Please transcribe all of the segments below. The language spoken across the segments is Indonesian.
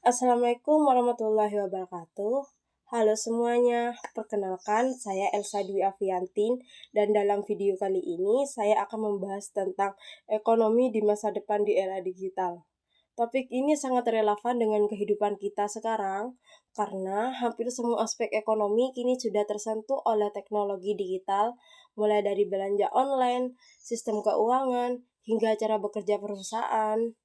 Assalamualaikum warahmatullahi wabarakatuh. Halo semuanya, perkenalkan saya Elsa Dwi Afiantin dan dalam video kali ini saya akan membahas tentang ekonomi di masa depan di era digital. Topik ini sangat relevan dengan kehidupan kita sekarang karena hampir semua aspek ekonomi kini sudah tersentuh oleh teknologi digital, mulai dari belanja online, sistem keuangan, hingga cara bekerja perusahaan.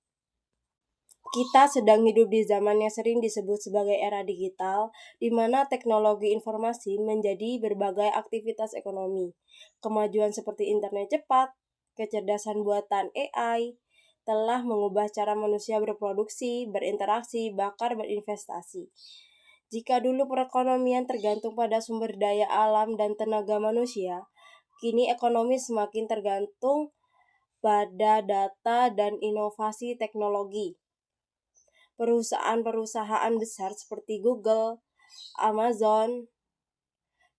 Kita sedang hidup di zaman yang sering disebut sebagai era digital, di mana teknologi informasi menjadi berbagai aktivitas ekonomi. Kemajuan seperti internet cepat, kecerdasan buatan AI, telah mengubah cara manusia berproduksi, berinteraksi, bahkan berinvestasi. Jika dulu perekonomian tergantung pada sumber daya alam dan tenaga manusia, kini ekonomi semakin tergantung pada data dan inovasi teknologi. Perusahaan-perusahaan besar seperti Google, Amazon,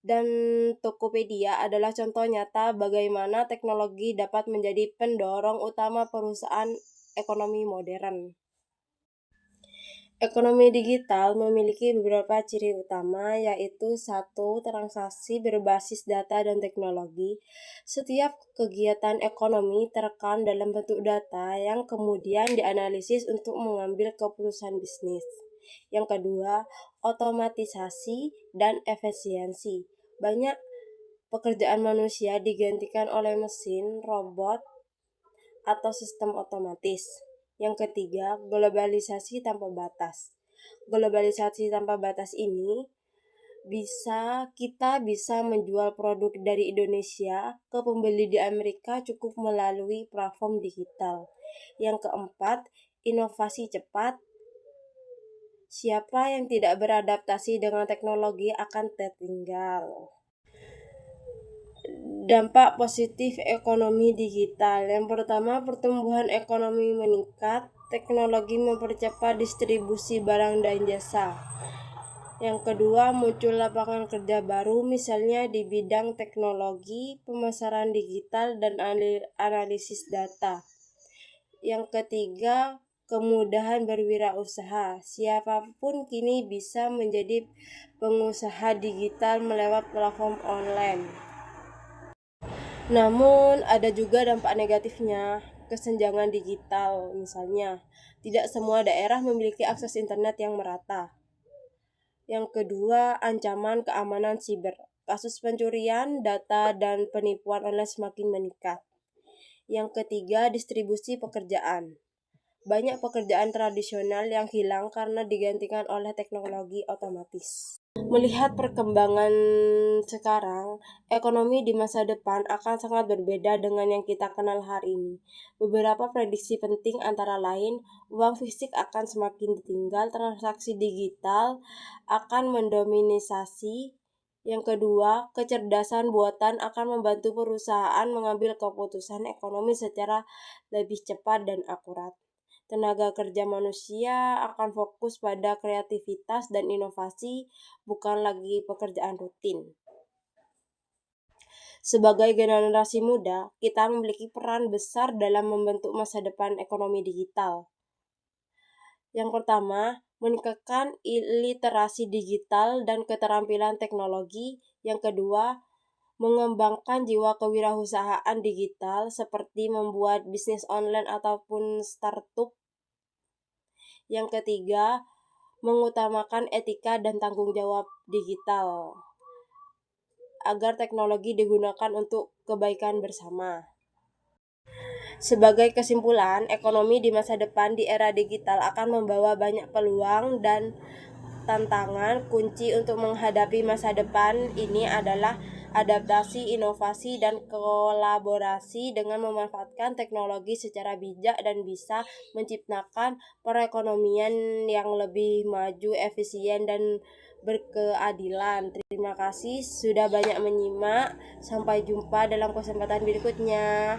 dan Tokopedia adalah contoh nyata bagaimana teknologi dapat menjadi pendorong utama perusahaan ekonomi modern. Ekonomi digital memiliki beberapa ciri utama, yaitu 1. Transaksi berbasis data dan teknologi. Setiap kegiatan ekonomi terekam dalam bentuk data yang kemudian dianalisis untuk mengambil keputusan bisnis. Yang kedua, otomatisasi dan efisiensi. Banyak pekerjaan manusia digantikan oleh mesin, robot, atau sistem otomatis. Yang ketiga, globalisasi tanpa batas. Globalisasi tanpa batas ini kita bisa menjual produk dari Indonesia ke pembeli di Amerika cukup melalui platform digital. Yang keempat, inovasi cepat. Siapa yang tidak beradaptasi dengan teknologi akan tertinggal. Dampak positif ekonomi digital. Yang pertama, pertumbuhan ekonomi meningkat. Teknologi mempercepat distribusi barang dan jasa. Yang kedua, muncul lapangan kerja baru, misalnya di bidang teknologi, pemasaran digital, dan analisis data. Yang ketiga, kemudahan berwirausaha. Siapapun kini bisa menjadi pengusaha digital melewat platform online. Namun, ada juga dampak negatifnya, kesenjangan digital. Misalnya, tidak semua daerah memiliki akses internet yang merata. Yang kedua, ancaman keamanan siber. Kasus pencurian data dan penipuan online semakin meningkat. Yang ketiga, distribusi pekerjaan. Banyak pekerjaan tradisional yang hilang karena digantikan oleh teknologi otomatis. Melihat perkembangan sekarang, ekonomi di masa depan akan sangat berbeda dengan yang kita kenal hari ini. Beberapa prediksi penting antara lain, uang fisik akan semakin ditinggal, transaksi digital akan mendominasi. Yang kedua, kecerdasan buatan akan membantu perusahaan mengambil keputusan ekonomi secara lebih cepat dan akurat. Tenaga kerja manusia akan fokus pada kreativitas dan inovasi, bukan lagi pekerjaan rutin. Sebagai generasi muda, kita memiliki peran besar dalam membentuk masa depan ekonomi digital. Yang pertama, meningkatkan literasi digital dan keterampilan teknologi. Yang kedua, mengembangkan jiwa kewirausahaan digital seperti membuat bisnis online ataupun startup. Yang ketiga, mengutamakan etika dan tanggung jawab digital agar teknologi digunakan untuk kebaikan bersama. Sebagai kesimpulan, ekonomi di masa depan di era digital akan membawa banyak peluang dan tantangan. Kunci untuk menghadapi masa depan ini adalah adaptasi, inovasi, dan kolaborasi dengan memanfaatkan teknologi secara bijak dan bisa menciptakan perekonomian yang lebih maju, efisien, dan berkeadilan. Terima kasih sudah banyak menyimak. Sampai jumpa dalam kesempatan berikutnya.